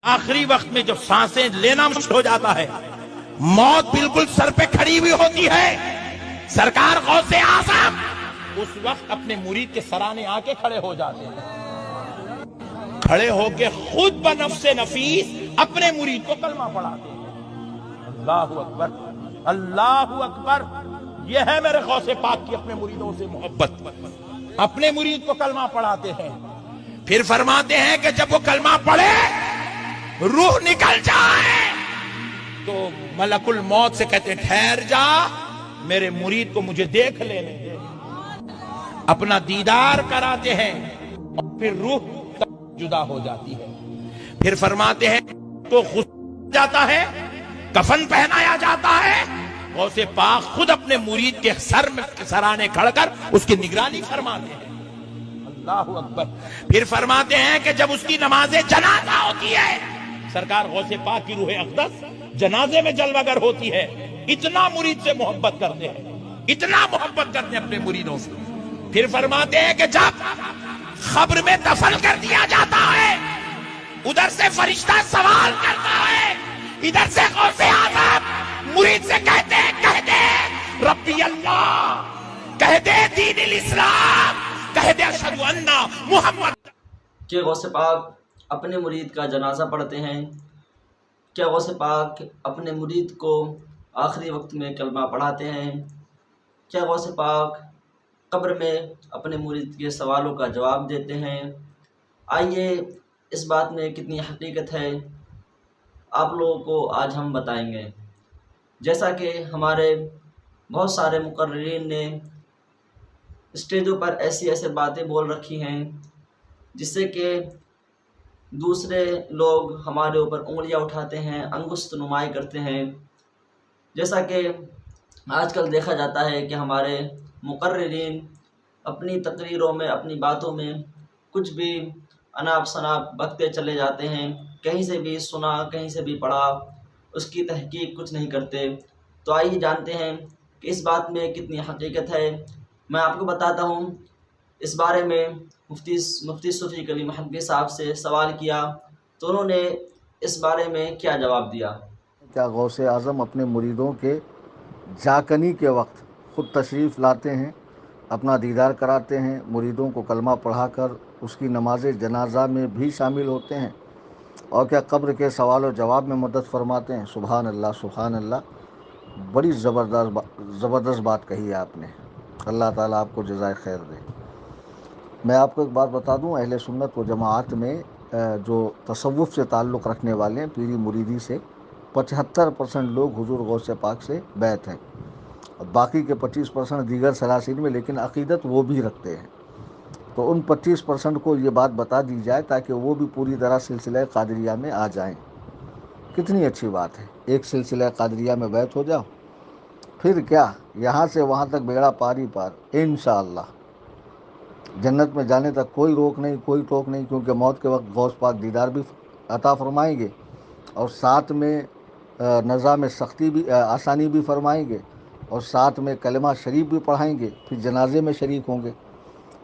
آخری وقت میں جب سانسیں لینا مشکل ہو جاتا ہے، موت بالکل سر پہ کھڑی ہوئی ہوتی ہے، سرکار غوث اعظم اس وقت اپنے مرید کے سرانے آ کے کھڑے ہو جاتے ہیں، کھڑے ہو کے خود بنفس نفیس اپنے مرید کو کلمہ پڑھاتے ہیں۔ اللہ اکبر، اللہ اکبر، یہ ہے میرے غوث پاک کی اپنے مریدوں سے محبت۔ اپنے مرید کو کلمہ پڑھاتے ہیں، پھر فرماتے ہیں کہ جب وہ کلمہ پڑھے روح نکل جائے تو ملک الموت سے کہتے ہیں ٹھہر جا، میرے مرید کو مجھے دیکھ لینے دے، اپنا دیدار کراتے ہیں اور پھر روح جدا ہو جاتی ہے۔ پھر فرماتے ہیں تو غسل جاتا ہے، کفن پہنایا جاتا ہے، غوث پاک خود اپنے مرید کے سر میں سرانے کھڑ کر اس کی نگرانی فرماتے ہیں۔ اللہ اکبر۔ پھر فرماتے ہیں کہ جب اس کی نماز جنازہ ہوتی ہے، سرکار غوث پاک کی روح اقدس جنازے میں جلوہ گر ہوتی ہے، اتنا مرید سے محبت کرتے ہیں، اتنا محبت کرتے ہیں اپنے مریدوں سے۔ پھر فرماتے ہیں کہ جب قبر میں دفن کر دیا جاتا ہے، ادھر سے فرشتہ سوال کرتا ہے، ادھر سے غوث اعظم مرید سے کہتے ہیں کہہ دے ربی اللہ، کہہ دے دین الاسلام، کہہ دے اشہد ان محمد۔ کہ غوث پاک اپنے مرید کا جنازہ پڑھتے ہیں؟ کیا غوث پاک اپنے مرید کو آخری وقت میں کلمہ پڑھاتے ہیں؟ کیا غوث پاک قبر میں اپنے مرید کے سوالوں کا جواب دیتے ہیں؟ آئیے اس بات میں کتنی حقیقت ہے آپ لوگوں کو آج ہم بتائیں گے۔ جیسا کہ ہمارے بہت سارے مقررین نے اسٹیجوں پر ایسی باتیں بول رکھی ہیں جس سے کہ دوسرے لوگ ہمارے اوپر انگلیاں اٹھاتے ہیں، انگشت نمائی کرتے ہیں۔ جیسا کہ آج کل دیکھا جاتا ہے کہ ہمارے مقررین اپنی تقریروں میں، اپنی باتوں میں کچھ بھی اناپ شناپ بکتے چلے جاتے ہیں، کہیں سے بھی سنا، کہیں سے بھی پڑھا، اس کی تحقیق کچھ نہیں کرتے۔ تو آئیے جانتے ہیں کہ اس بات میں کتنی حقیقت ہے۔ میں آپ کو بتاتا ہوں، اس بارے میں مفتی صوفی کلیم حنفی صاحب سے سوال کیا تو انہوں نے اس بارے میں کیا جواب دیا۔ کیا غوث اعظم اپنے مریدوں کے جاکنی کے وقت خود تشریف لاتے ہیں، اپنا دیدار کراتے ہیں، مریدوں کو کلمہ پڑھا کر اس کی نماز جنازہ میں بھی شامل ہوتے ہیں، اور کیا قبر کے سوال و جواب میں مدد فرماتے ہیں؟ سبحان اللہ، سبحان اللہ، بڑی زبردست بات کہی ہے آپ نے۔ اللہ تعالیٰ آپ کو جزائے خیر دے۔ میں آپ کو ایک بات بتا دوں، اہل سنت و جماعت میں جو تصوف سے تعلق رکھنے والے ہیں، پیری مریدی سے، 75% لوگ حضور غوث پاک سے بیعت ہیں، اور باقی کے 25% دیگر سلاسل میں، لیکن عقیدت وہ بھی رکھتے ہیں۔ تو ان 25% کو یہ بات بتا دی جائے تاکہ وہ بھی پوری طرح سلسلہ قادریہ میں آ جائیں۔ کتنی اچھی بات ہے، ایک سلسلہ قادریہ میں بیعت ہو جاؤ، پھر کیا، یہاں سے وہاں تک بیڑا پاری پار، انشاءاللہ جنت میں جانے تک کوئی روک نہیں، کوئی ٹوک نہیں، کیونکہ موت کے وقت غوث پاک دیدار بھی عطا فرمائیں گے، اور ساتھ میں نظام سختی بھی، آسانی بھی فرمائیں گے، اور ساتھ میں کلمہ شریف بھی پڑھائیں گے، پھر جنازے میں شریک ہوں گے۔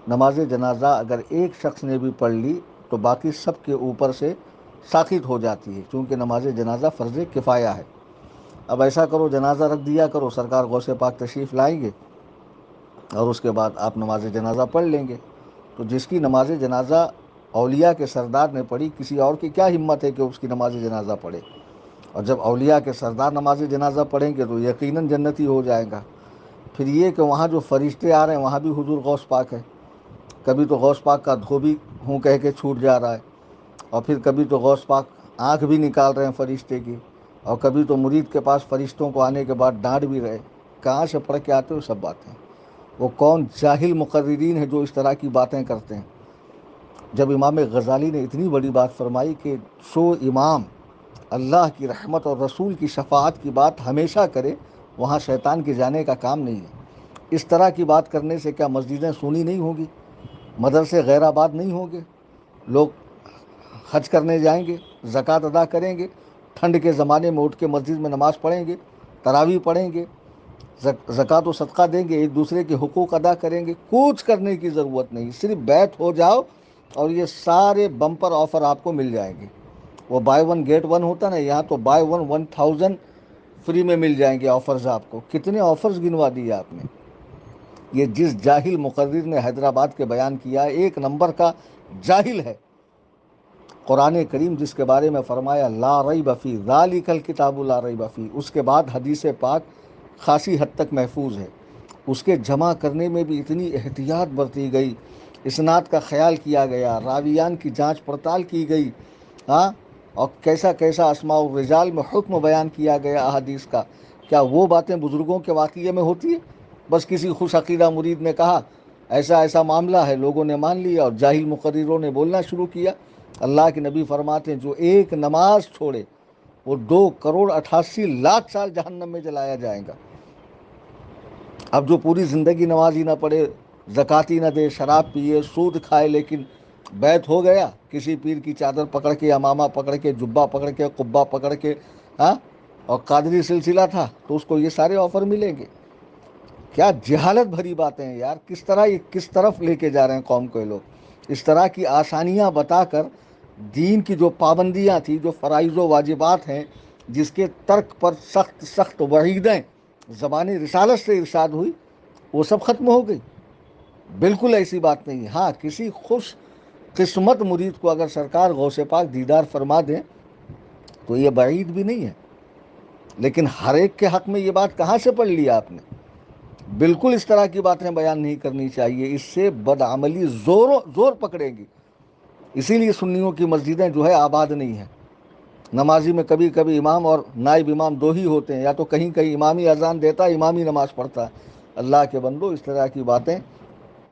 نماز جنازہ اگر ایک شخص نے بھی پڑھ لی تو باقی سب کے اوپر سے ساقط ہو جاتی ہے، چونکہ نماز جنازہ فرض کفایہ ہے۔ اب ایسا کرو، جنازہ رکھ دیا کرو، سرکار غوث پاک تشریف لائیں گے اور اس کے بعد آپ نماز جنازہ پڑھ لیں گے۔ تو جس کی نماز جنازہ اولیاء کے سردار نے پڑھی، کسی اور کی کیا ہمت ہے کہ اس کی نماز جنازہ پڑھے؟ اور جب اولیاء کے سردار نماز جنازہ پڑھیں گے تو یقیناً جنتی ہو جائے گا۔ پھر یہ کہ وہاں جو فرشتے آ رہے ہیں وہاں بھی حضور غوث پاک ہے، کبھی تو غوث پاک کا دھوبی ہوں کہہ کے چھوٹ جا رہا ہے، اور پھر کبھی تو غوث پاک آنکھ بھی نکال رہے ہیں فرشتے کی، اور کبھی تو مرید کے پاس فرشتوں کو آنے کے بعد ڈانٹ بھی رہے۔ کہاں سے پڑھ کے آتے ہو سب باتیں؟ وہ کون جاہل مقررین ہیں جو اس طرح کی باتیں کرتے ہیں؟ جب امام غزالی نے اتنی بڑی بات فرمائی کہ سو امام اللہ کی رحمت اور رسول کی شفاعت کی بات ہمیشہ کرے، وہاں شیطان کے جانے کا کام نہیں ہے۔ اس طرح کی بات کرنے سے کیا مسجدیں سونی نہیں ہوگی، مدرسے غیر آباد نہیں ہوں گے، لوگ حج کرنے جائیں گے، زکوٰۃ ادا کریں گے، ٹھنڈ کے زمانے میں اٹھ کے مسجد میں نماز پڑھیں گے، تراویح پڑھیں گے، زکوٰۃ و صدقہ دیں گے، ایک دوسرے کے حقوق ادا کریں گے۔ کچھ کرنے کی ضرورت نہیں، صرف بیعت ہو جاؤ اور یہ سارے بمپر آفر آپ کو مل جائیں گے۔ وہ بائی ون گیٹ ون ہوتا نا، یہاں تو بائی ون 1000 فری میں مل جائیں گے آفرز آپ کو. کتنے آفرز گنوا دیے آپ نے. یہ جس جاہل مقرر نے حیدرآباد کے بیان کیا، ایک نمبر کا جاہل ہے. قرآن کریم جس کے بارے میں فرمایا لا ریب فی ذالک الکتاب لا ریب فی، اس کے بعد حدیث پاک خاصی حد تک محفوظ ہے. اس کے جمع کرنے میں بھی اتنی احتیاط برتی گئی، اسناد کا خیال کیا گیا، راویان کی جانچ پڑتال کی گئی، ہاں، اور کیسا کیسا اسماء الرجال میں حکم بیان کیا گیا احادیث کا. کیا وہ باتیں بزرگوں کے واقعے میں ہوتی ہے؟ بس کسی خوش عقیدہ مرید نے کہا ایسا ایسا معاملہ ہے، لوگوں نے مان لیا اور جاہل مقرروں نے بولنا شروع کیا. اللہ کے نبی فرماتے ہیں جو ایک نماز چھوڑے وہ 2,88,00,000 سال جہنم میں جلایا جائے گا. اب جو پوری زندگی نماز ہی نہ پڑھے، زکاتی نہ دے، شراب پیے، سود کھائے، لیکن بیت ہو گیا کسی پیر کی چادر پکڑ کے، امامہ پکڑ کے، جبہ پکڑ کے، قبہ پکڑ کے، ہاں، اور قادری سلسلہ تھا تو اس کو یہ سارے آفر ملیں گے. کیا جہالت بھری باتیں ہیں یار. کس طرح یہ کس طرف لے کے جا رہے ہیں قوم کو یہ لوگ. اس طرح کی آسانیاں بتا کر دین کی جو پابندیاں تھیں، جو فرائض و واجبات ہیں، جس کے ترک پر سخت سخت وعیدیں زبان رسالت سے ارشاد ہوئی، وہ سب ختم ہو گئی. بالکل ایسی بات نہیں. ہاں، کسی خوش قسمت مرید کو اگر سرکار غوث پاک دیدار فرما دیں تو یہ بعید بھی نہیں ہے، لیکن ہر ایک کے حق میں یہ بات کہاں سے پڑھ لی آپ نے. بالکل اس طرح کی باتیں بیان نہیں کرنی چاہیے، اس سے بدعملی زور پکڑے گی. اسی لیے سنیوں کی مسجدیں جو ہے آباد نہیں ہیں. نمازی میں کبھی کبھی امام اور نائب امام دو ہی ہوتے ہیں، یا تو کہیں کہیں امامی اذان دیتا ہے، امامی نماز پڑھتا ہے. اللہ کے بندو، اس طرح کی باتیں